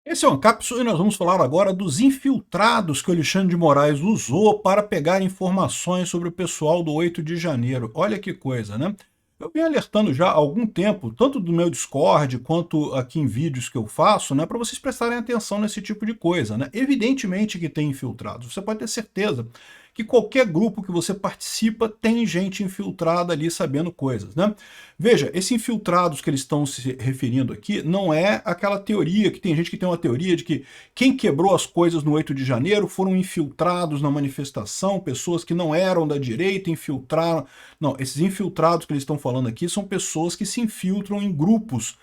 Esse é o Ancapsu e nós vamos falar agora dos infiltrados que o Alexandre de Moraes usou para pegar informações sobre o pessoal do 8 de janeiro. Olha que coisa, né? Eu venho alertando já há algum tempo, tanto do meu Discord quanto aqui em vídeos que eu faço, né, para vocês prestarem atenção nesse tipo de coisa, né? Evidentemente que tem infiltrados, você pode ter certeza que qualquer grupo que você participa tem gente infiltrada ali sabendo coisas, né? Veja, esses infiltrados que eles estão se referindo aqui não é aquela teoria, que tem gente que tem uma teoria de que quem quebrou as coisas no 8 de janeiro foram infiltrados na manifestação, pessoas que não eram da direita infiltraram. Não, esses infiltrados que eles estão falando aqui são pessoas que se infiltram em grupos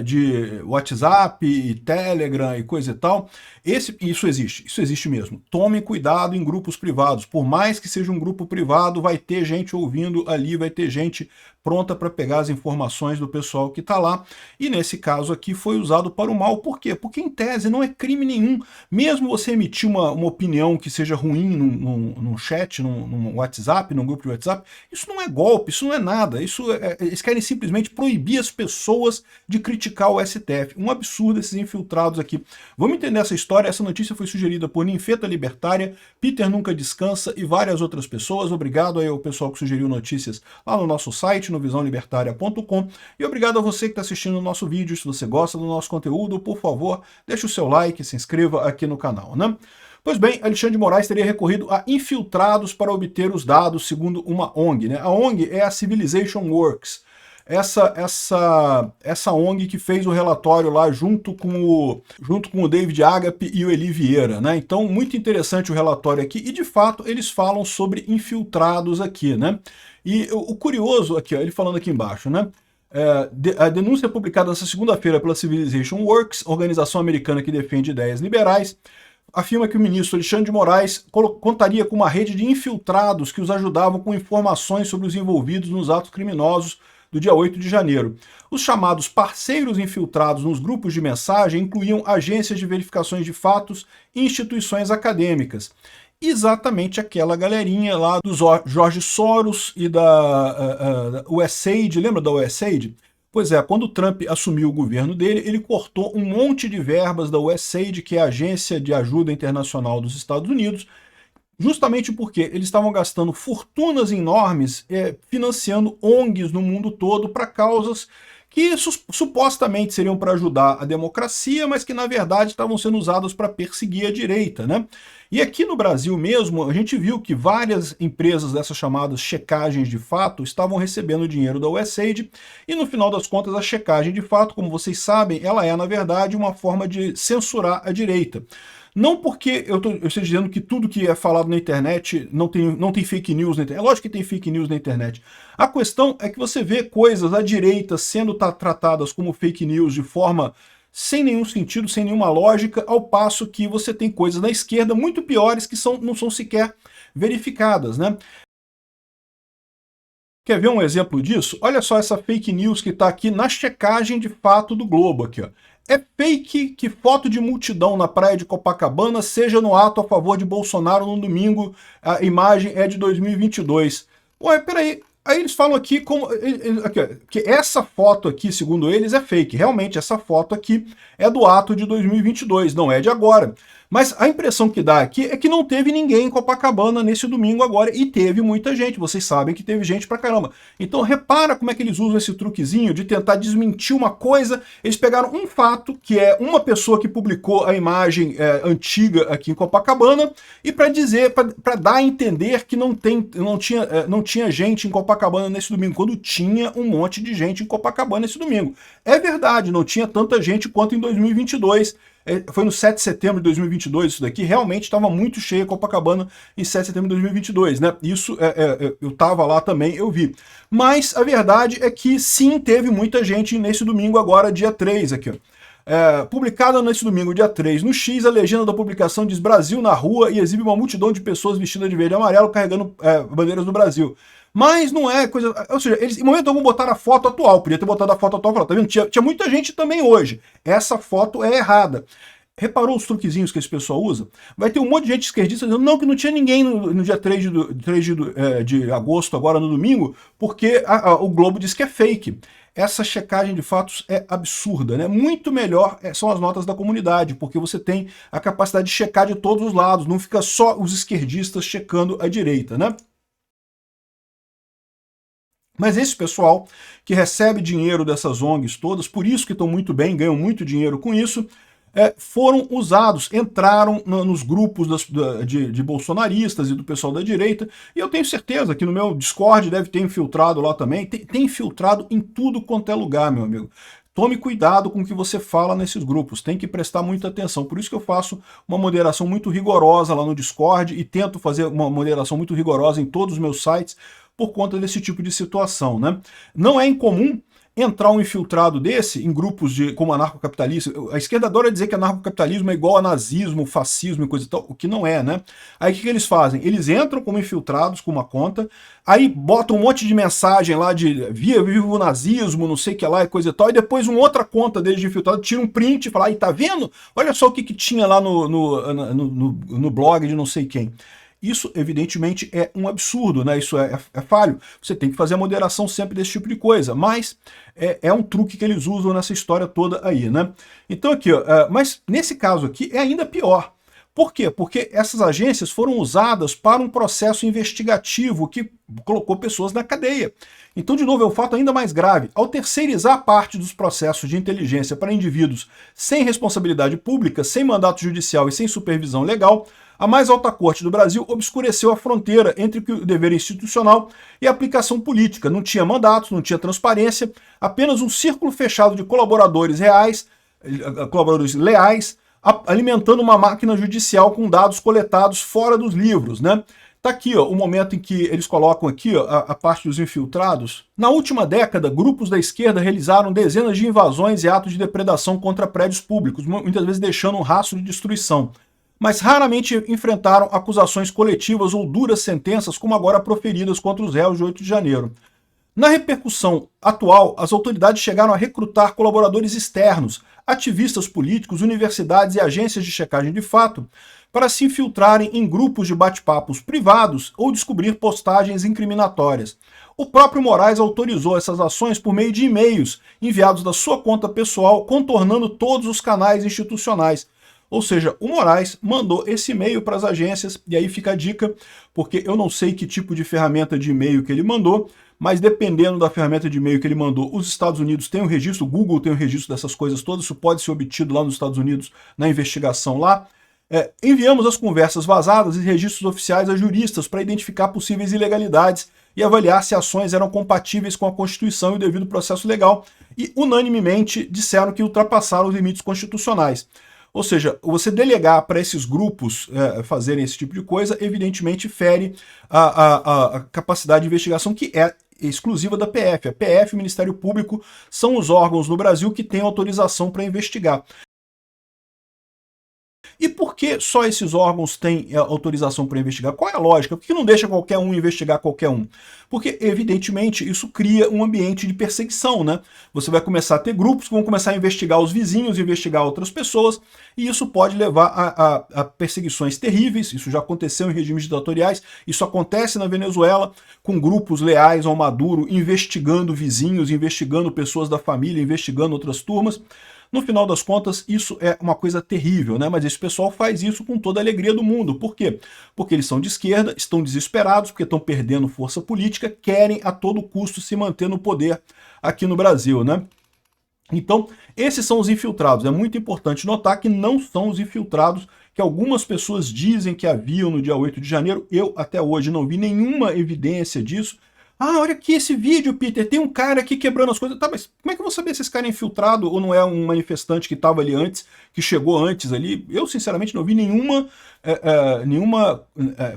de WhatsApp e Telegram e coisa e tal. Isso existe mesmo. Tomem cuidado em grupos privados. Por mais que seja um grupo privado, vai ter gente ouvindo ali, vai ter gente pronta para pegar as informações do pessoal que está lá. E nesse caso aqui foi usado para o mal. Por quê? Porque em tese não é crime nenhum. Mesmo você emitir uma opinião que seja ruim num chat, num WhatsApp, num grupo de WhatsApp, isso não é golpe, isso não é nada. Eles querem simplesmente proibir as pessoas de criticar o STF. Um absurdo esses infiltrados aqui. Vamos entender essa história. Essa notícia foi sugerida por Ninfeta Libertária, Peter Nunca Descansa e várias outras pessoas. Obrigado aí ao pessoal que sugeriu notícias lá no nosso site, no visãolibertaria.com. E obrigado a você que está assistindo o nosso vídeo. Se você gosta do nosso conteúdo, por favor, deixe o seu like, se inscreva aqui no canal, né? Pois bem, Alexandre de Moraes teria recorrido a infiltrados para obter os dados, segundo uma ONG, né? A ONG é a Civilization Works. Essa ONG que fez o relatório lá junto com o David Agape e o Eli Vieira, né? Então, muito interessante o relatório aqui, e de fato eles falam sobre infiltrados aqui, né? E o curioso aqui, ó, ele falando aqui embaixo, né? A denúncia publicada nesta segunda-feira pela Civilization Works, organização americana que defende ideias liberais, afirma que o ministro Alexandre de Moraes contaria com uma rede de infiltrados que os ajudavam com informações sobre os envolvidos nos atos criminosos do dia 8 de janeiro. Os chamados parceiros infiltrados nos grupos de mensagem incluíam agências de verificações de fatos e instituições acadêmicas. Exatamente aquela galerinha lá do Jorge Soros e da USAID, lembra da USAID? Pois é, quando o Trump assumiu o governo dele, ele cortou um monte de verbas da USAID, que é a Agência de Ajuda Internacional dos Estados Unidos, justamente porque eles estavam gastando fortunas enormes financiando ONGs no mundo todo para causas que supostamente seriam para ajudar a democracia, mas que na verdade estavam sendo usadas para perseguir a direita, né? E aqui no Brasil mesmo, a gente viu que várias empresas dessas chamadas checagens de fato estavam recebendo dinheiro da USAID, e no final das contas a checagem de fato, como vocês sabem, ela é na verdade uma forma de censurar a direita. Não porque eu esteja dizendo que tudo que é falado na internet não tem fake news na internet. É lógico que tem fake news na internet. A questão é que você vê coisas à direita sendo tratadas como fake news de forma sem nenhum sentido, sem nenhuma lógica, ao passo que você tem coisas na esquerda muito piores que não são sequer verificadas, né? Quer ver um exemplo disso? Olha só essa fake news que está aqui na checagem de fato do Globo aqui, ó. É fake que foto de multidão na praia de Copacabana seja no ato a favor de Bolsonaro no domingo. A imagem é de 2022. Ué, peraí. Aí eles falam aqui que essa foto aqui, segundo eles, é fake. Realmente, essa foto aqui é do ato de 2022, não é de agora. Mas a impressão que dá aqui é que não teve ninguém em Copacabana nesse domingo agora, e teve muita gente. Vocês sabem que teve gente pra caramba. Então repara como é que eles usam esse truquezinho de tentar desmentir uma coisa. Eles pegaram um fato, que é uma pessoa que publicou a imagem antiga aqui em Copacabana, e para dizer, para dar a entender que não tinha gente em Copacabana nesse domingo, quando tinha um monte de gente em Copacabana nesse domingo. É verdade, não tinha tanta gente quanto em 2022. Foi no 7 de setembro de 2022 isso daqui, realmente estava muito cheio a Copacabana em 7 de setembro de 2022, né? Isso, eu estava lá também, eu vi. Mas a verdade é que sim, teve muita gente nesse domingo agora, dia 3 aqui, ó. Publicada nesse domingo, dia 3, no X, a legenda da publicação diz Brasil na rua e exibe uma multidão de pessoas vestidas de verde e amarelo carregando bandeiras do Brasil. Mas não é coisa... Ou seja, eles em momento algum botaram a foto atual. Podia ter botado a foto atual e falar, tá vendo? Tinha muita gente também hoje. Essa foto é errada. Reparou os truquezinhos que esse pessoal usa? Vai ter um monte de gente esquerdista dizendo não, que não tinha ninguém no dia 3 de agosto, agora no domingo, porque o Globo diz que é fake. essa checagem de fatos é absurda, né? Muito melhor são as notas da comunidade, porque você tem a capacidade de checar de todos os lados, não fica só os esquerdistas checando a direita, né? Mas esse pessoal que recebe dinheiro dessas ONGs todas, por isso que estão muito bem, ganham muito dinheiro com isso, foram usados, entraram nos grupos de bolsonaristas e do pessoal da direita, e eu tenho certeza que no meu Discord deve ter infiltrado lá também, tem infiltrado em tudo quanto é lugar, meu amigo. Tome cuidado com o que você fala nesses grupos, tem que prestar muita atenção. Por isso que eu faço uma moderação muito rigorosa lá no Discord e tento fazer uma moderação muito rigorosa em todos os meus sites por conta desse tipo de situação, né? Não é incomum entrar um infiltrado desse em grupos como anarcocapitalismo. A esquerda adora dizer que anarcocapitalismo é igual a nazismo, fascismo e coisa e tal, o que não é, né? Aí o que eles fazem? Eles entram como infiltrados com uma conta, aí botam um monte de mensagem lá de viva o nazismo, não sei o que lá e coisa e tal, e depois uma outra conta deles de infiltrado tira um print e fala, aí tá vendo? Olha só o que tinha lá no blog de não sei quem. Isso, evidentemente, é um absurdo, né? Isso é falho. Você tem que fazer a moderação sempre desse tipo de coisa, mas é um truque que eles usam nessa história toda aí, né? Então aqui, ó, mas nesse caso aqui é ainda pior. Por quê? Porque essas agências foram usadas para um processo investigativo que colocou pessoas na cadeia. Então, de novo, é um fato ainda mais grave. Ao terceirizar parte dos processos de inteligência para indivíduos sem responsabilidade pública, sem mandato judicial e sem supervisão legal, a mais alta corte do Brasil obscureceu a fronteira entre o dever institucional e a aplicação política. Não tinha mandatos, não tinha transparência, apenas um círculo fechado de colaboradores leais, alimentando uma máquina judicial com dados coletados fora dos livros, né? Tá aqui, ó, o momento em que eles colocam aqui, ó, a parte dos infiltrados. Na última década, grupos da esquerda realizaram dezenas de invasões e atos de depredação contra prédios públicos, muitas vezes deixando um rastro de destruição, mas raramente enfrentaram acusações coletivas ou duras sentenças como agora proferidas contra os réus de 8 de janeiro. Na repercussão atual, as autoridades chegaram a recrutar colaboradores externos, ativistas políticos, universidades e agências de checagem de fato, para se infiltrarem em grupos de bate-papos privados ou descobrir postagens incriminatórias. O próprio Moraes autorizou essas ações por meio de e-mails enviados da sua conta pessoal, contornando todos os canais institucionais. Ou seja, o Moraes mandou esse e-mail para as agências, e aí fica a dica, porque eu não sei que tipo de ferramenta de e-mail que ele mandou, mas dependendo da ferramenta de e-mail que ele mandou, os Estados Unidos têm um registro, o Google tem um registro dessas coisas todas, isso pode ser obtido lá nos Estados Unidos, na investigação lá. Enviamos as conversas vazadas e registros oficiais a juristas para identificar possíveis ilegalidades e avaliar se ações eram compatíveis com a Constituição e o devido processo legal, e unanimemente disseram que ultrapassaram os limites constitucionais. Ou seja, você delegar para esses grupos fazerem esse tipo de coisa, evidentemente fere a capacidade de investigação que é exclusiva da PF. A PF e o Ministério Público são os órgãos no Brasil que têm autorização para investigar. E por que só esses órgãos têm autorização para investigar? Qual é a lógica? Por que não deixa qualquer um investigar qualquer um? Porque, evidentemente, isso cria um ambiente de perseguição, né? Você vai começar a ter grupos que vão começar a investigar os vizinhos, investigar outras pessoas, e isso pode levar a perseguições terríveis. Isso já aconteceu em regimes ditatoriais, isso acontece na Venezuela, com grupos leais ao Maduro investigando vizinhos, investigando pessoas da família, investigando outras turmas. No final das contas, isso é uma coisa terrível, né? Mas esse pessoal faz isso com toda a alegria do mundo. Por quê? Porque eles são de esquerda, estão desesperados, porque estão perdendo força política, querem a todo custo se manter no poder aqui no Brasil, né? Então, esses são os infiltrados. É muito importante notar que não são os infiltrados que algumas pessoas dizem que haviam no dia 8 de janeiro. Eu, até hoje, não vi nenhuma evidência disso. Ah, olha aqui esse vídeo, Peter, tem um cara aqui quebrando as coisas. Tá, mas como é que eu vou saber se esse cara é infiltrado ou não é um manifestante que estava ali antes, que chegou antes ali? Eu, sinceramente, não vi nenhuma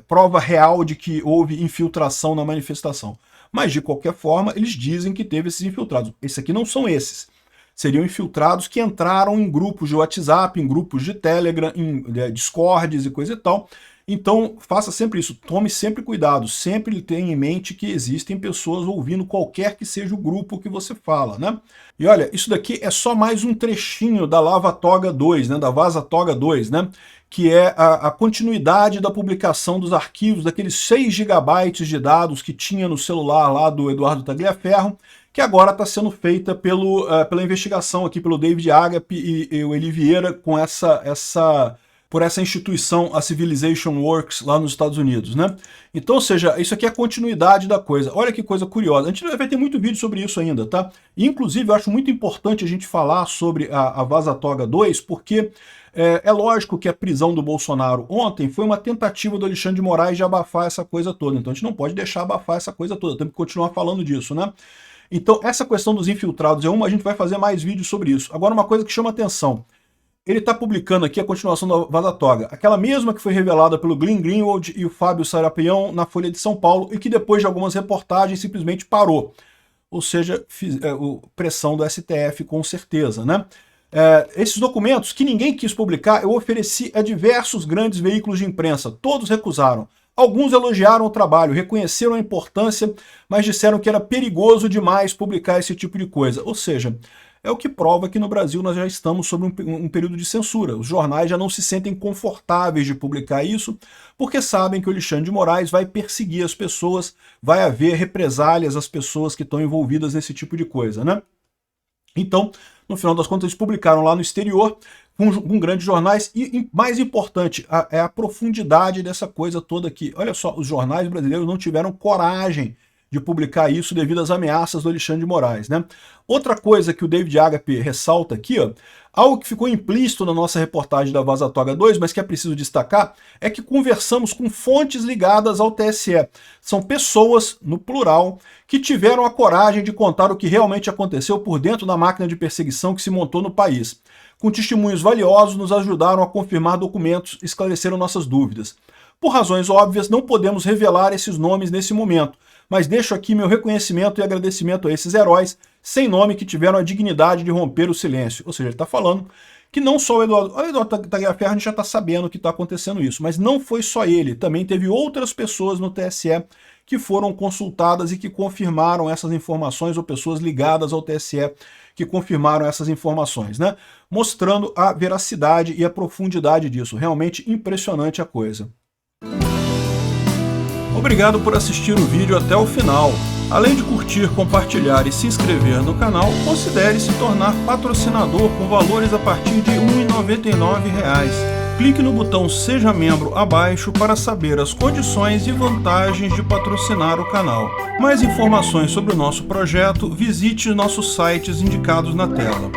prova real de que houve infiltração na manifestação. Mas, de qualquer forma, eles dizem que teve esses infiltrados. Esses aqui não são esses. Seriam infiltrados que entraram em grupos de WhatsApp, em grupos de Telegram, em Discords e coisa e tal. Então, faça sempre isso, tome sempre cuidado, sempre tenha em mente que existem pessoas ouvindo qualquer que seja o grupo que você fala, né? E olha, isso daqui é só mais um trechinho da Lava Toga 2, né, da Vaza Toga 2, né? Que é a continuidade da publicação dos arquivos, daqueles 6 GB de dados que tinha no celular lá do Eduardo Tagliaferro, que agora está sendo feita pela investigação aqui pelo David Agape e o Eli Vieira com por essa instituição, a Civilization Works, lá nos Estados Unidos, né? Então, ou seja, isso aqui é a continuidade da coisa. Olha que coisa curiosa. A gente vai ter muito vídeo sobre isso ainda, tá? E, inclusive, eu acho muito importante a gente falar sobre a Vaza Toga 2, porque é lógico que a prisão do Bolsonaro ontem foi uma tentativa do Alexandre de Moraes de abafar essa coisa toda. Então, a gente não pode deixar abafar essa coisa toda. Temos que continuar falando disso, né? Então, essa questão dos infiltrados é uma, a gente vai fazer mais vídeos sobre isso. Agora, uma coisa que chama atenção. Ele está publicando aqui a continuação da Vaza Toga, aquela mesma que foi revelada pelo Glenn Greenwald e o Fábio Serapião na Folha de São Paulo e que depois de algumas reportagens simplesmente parou. Ou seja, pressão do STF com certeza, né? Esses documentos que ninguém quis publicar, eu ofereci a diversos grandes veículos de imprensa, todos recusaram. Alguns elogiaram o trabalho, reconheceram a importância, mas disseram que era perigoso demais publicar esse tipo de coisa. Ou seja, é o que prova que no Brasil nós já estamos sob um período de censura. Os jornais já não se sentem confortáveis de publicar isso, porque sabem que o Alexandre de Moraes vai perseguir as pessoas, vai haver represálias às pessoas que estão envolvidas nesse tipo de coisa, né? Então, no final das contas, eles publicaram lá no exterior, com grandes jornais, e mais importante, é a profundidade dessa coisa toda aqui. Olha só, os jornais brasileiros não tiveram coragem de publicar isso devido às ameaças do Alexandre de Moraes, né? Outra coisa que o David Agape ressalta aqui, ó, algo que ficou implícito na nossa reportagem da Vaza Toga 2, mas que é preciso destacar, é que conversamos com fontes ligadas ao TSE. São pessoas, no plural, que tiveram a coragem de contar o que realmente aconteceu por dentro da máquina de perseguição que se montou no país. Com testemunhos valiosos, nos ajudaram a confirmar documentos, esclareceram nossas dúvidas. Por razões óbvias, não podemos revelar esses nomes nesse momento, mas deixo aqui meu reconhecimento e agradecimento a esses heróis sem nome que tiveram a dignidade de romper o silêncio. Ou seja, ele está falando que não só o Eduardo Tagliaferro, a gente já está sabendo que está acontecendo isso, mas não foi só ele, também teve outras pessoas no TSE que foram consultadas e que confirmaram essas informações, ou pessoas ligadas ao TSE que confirmaram essas informações, né? Mostrando a veracidade e a profundidade disso. Realmente impressionante a coisa. Obrigado por assistir o vídeo até o final. Além de curtir, compartilhar e se inscrever no canal, considere se tornar patrocinador com valores a partir de R$ 1,99. Clique no botão Seja Membro abaixo para saber as condições e vantagens de patrocinar o canal. Mais informações sobre o nosso projeto, visite nossos sites indicados na tela.